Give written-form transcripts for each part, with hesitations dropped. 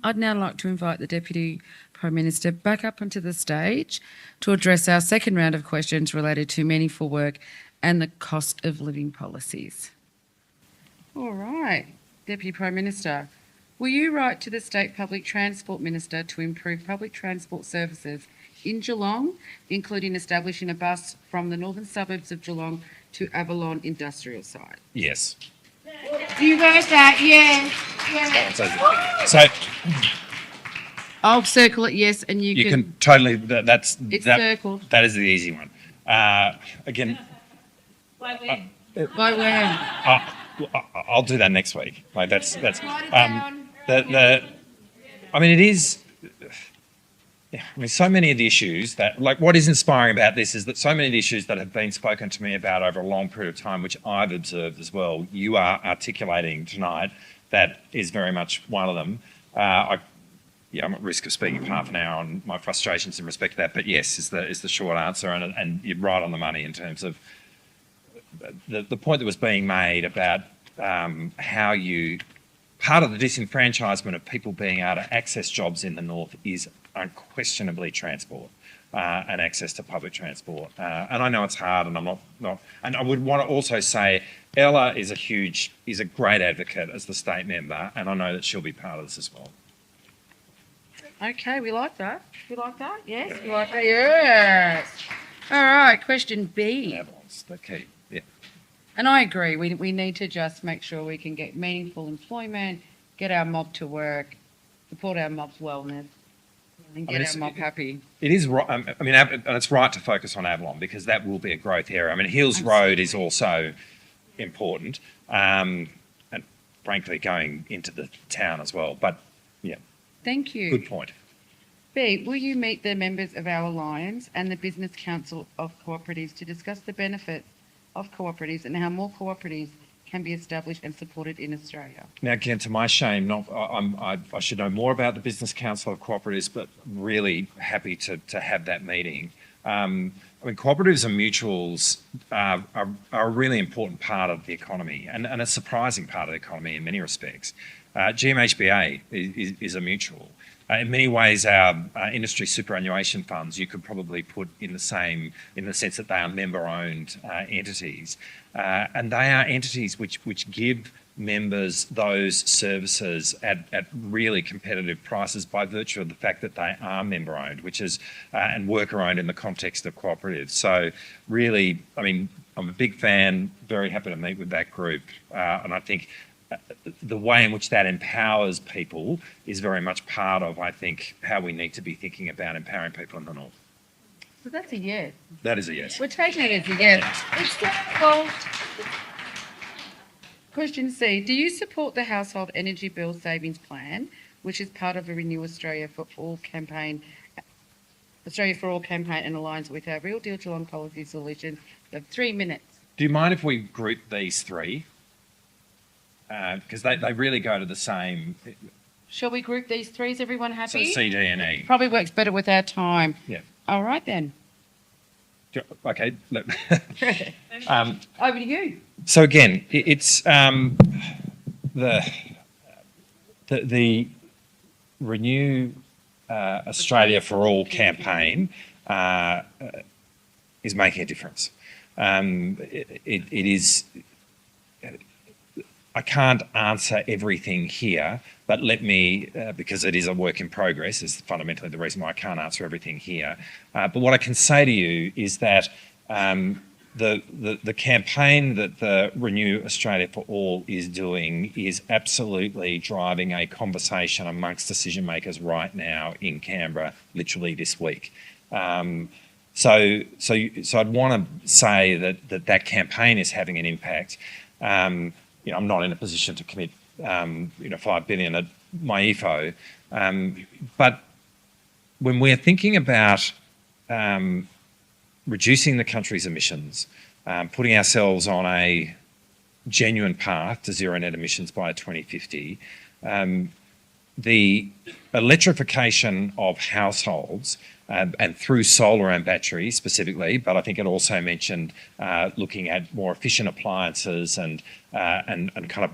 I'd now like to invite the Deputy Prime Minister back up onto the stage to address our second round of questions related to meaningful work and the cost of living policies. All right, Deputy Prime Minister, will you write to the State Public Transport Minister to improve public transport services in Geelong, including establishing a bus from the northern suburbs of Geelong to Avalon Industrial Site? Yes. You heard that? Yes. So I'll circle it yes, and you can totally. That's It's that. circled. That is the easy one. Again, By when? I'll do that next week. Like that's. Write it down. I mean, it is. Yeah, I mean, so many of the issues that, like, what is inspiring about this is that so many of the issues that have been spoken to me about over a long period of time, which I've observed as well, you are articulating tonight. That is very much one of them. I'm at risk of speaking for half an hour on my frustrations in respect to that, but yes, is the short answer, and you're right on the money in terms of the point that was being made about how you. Part of the disenfranchisement of people being able to access jobs in the north is unquestionably transport and access to public transport. And I know it's hard, and I'm not. And I would want to also say Ella is a great advocate as the state member, and I know that she'll be part of this as well. Okay, we like that. We like that? Yes, we like that. Yes. All right, question B. Avalon's the key. Yeah. And I agree. We need to just make sure we can get meaningful employment, get our mob to work, support our mob's wellness, and get our mob happy. It is right. I mean, and it's right to focus on Avalon because that will be a growth area. I mean, Hills Road is also important, and frankly, going into the town as well. But yeah. Thank you. Good point. B, will you meet the members of our Alliance and the Business Council of Cooperatives to discuss the benefits of cooperatives and how more cooperatives can be established and supported in Australia? Now, again, to my shame, I should know more about the Business Council of Cooperatives, but really happy to have that meeting. I mean, cooperatives and mutuals are a really important part of the economy and a surprising part of the economy in many respects. GMHBA is a mutual. In many ways, our industry superannuation funds you could probably put in the sense that they are member-owned entities, and they are entities which give members those services at really competitive prices by virtue of the fact that they are member-owned, which is and worker-owned in the context of cooperatives. So, really, I mean, I'm a big fan. Very happy to meet with that group, and I think. The way in which that empowers people is very much part of, I think, how we need to be thinking about empowering people in the north. So that's a yes. That is a yes. We're taking it as a yes. It's well. Question C. Do you support the Household Energy Bill Savings Plan, which is part of a Renew Australia for All campaign, and aligns with our Real Deal Geelong policy solutions? You have 3 minutes. Do you mind if we group these three? Because they really go to the same. Shall we group these three? Is everyone happy? So C, D, and E. Probably works better with our time. Yeah. All right then. Okay. Over to you. So again, it's the Renew Australia for All campaign is making a difference. It is. I can't answer everything here, but let me, because it is a work in progress, is fundamentally the reason why I can't answer everything here. But what I can say to you is that the campaign that the Renew Australia for All is doing is absolutely driving a conversation amongst decision makers right now in Canberra, literally this week. So I'd want to say that campaign is having an impact. I'm not in a position to commit, $5 billion at my EFO. But when we're thinking about reducing the country's emissions, putting ourselves on a genuine path to zero net emissions by 2050, the electrification of households and through solar and batteries specifically, but I think it also mentioned looking at more efficient appliances and kind of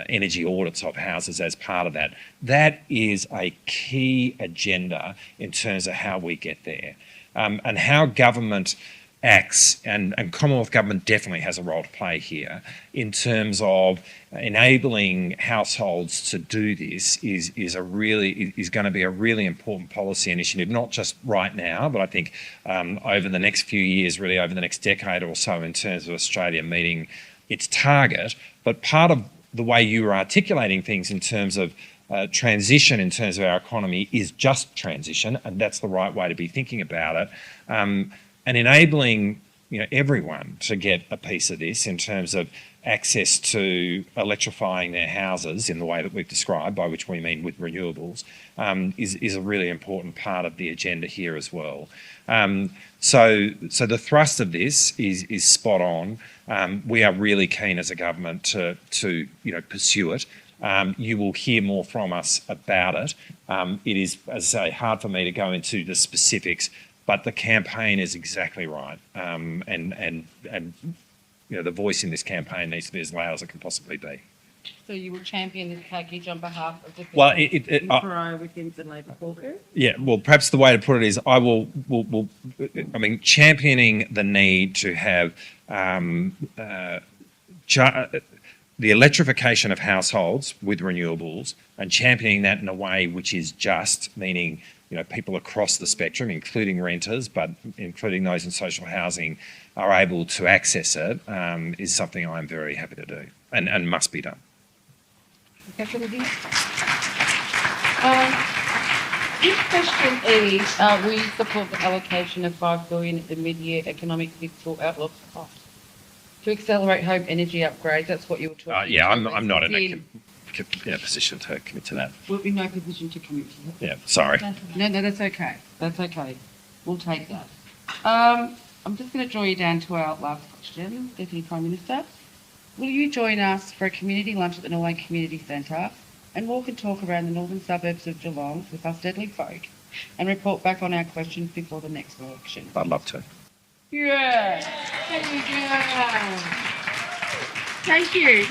energy audits of houses as part of that. That is a key agenda in terms of how we get there. And how government acts, and Commonwealth Government definitely has a role to play here in terms of enabling households to do this is going to be a really important policy initiative, not just right now, but I think over the next few years, really over the next decade or so, in terms of Australia meeting its target. But part of the way you were articulating things in terms of transition in terms of our economy is just transition, and that's the right way to be thinking about it. And enabling everyone to get a piece of this in terms of access to electrifying their houses in the way that we've described, by which we mean with renewables, is a really important part of the agenda here as well. So the thrust of this is spot on. We are really keen as a government to pursue it. You will hear more from us about it. It is, as I say, hard for me to go into the specifics, but the campaign is exactly right, and the voice in this campaign needs to be as loud as it can possibly be. So you will champion this package on behalf of the Well, within the Labor caucus? Yeah, well, perhaps the way to put it is I will championing the need to have the electrification of households with renewables, and championing that in a way which is just, meaning people across the spectrum, including renters, but including those in social housing, are able to access it, is something I'm very happy to do and must be done. This question is, we support the allocation of $5 billion at the mid-year economic fiscal outlook to accelerate home energy upgrades. That's what you were talking about. Yeah, I'm not in a position to commit to that. We'll be in no position to commit to that. Yeah, sorry. No, that's okay. That's okay. We'll take that. I'm just going to draw you down to our last question, Deputy Prime Minister. Will you join us for a community lunch at the Norway Community Centre and walk and talk around the northern suburbs of Geelong with us deadly folk and report back on our questions before the next election? I'd love to. Yeah. There you go. Thank you.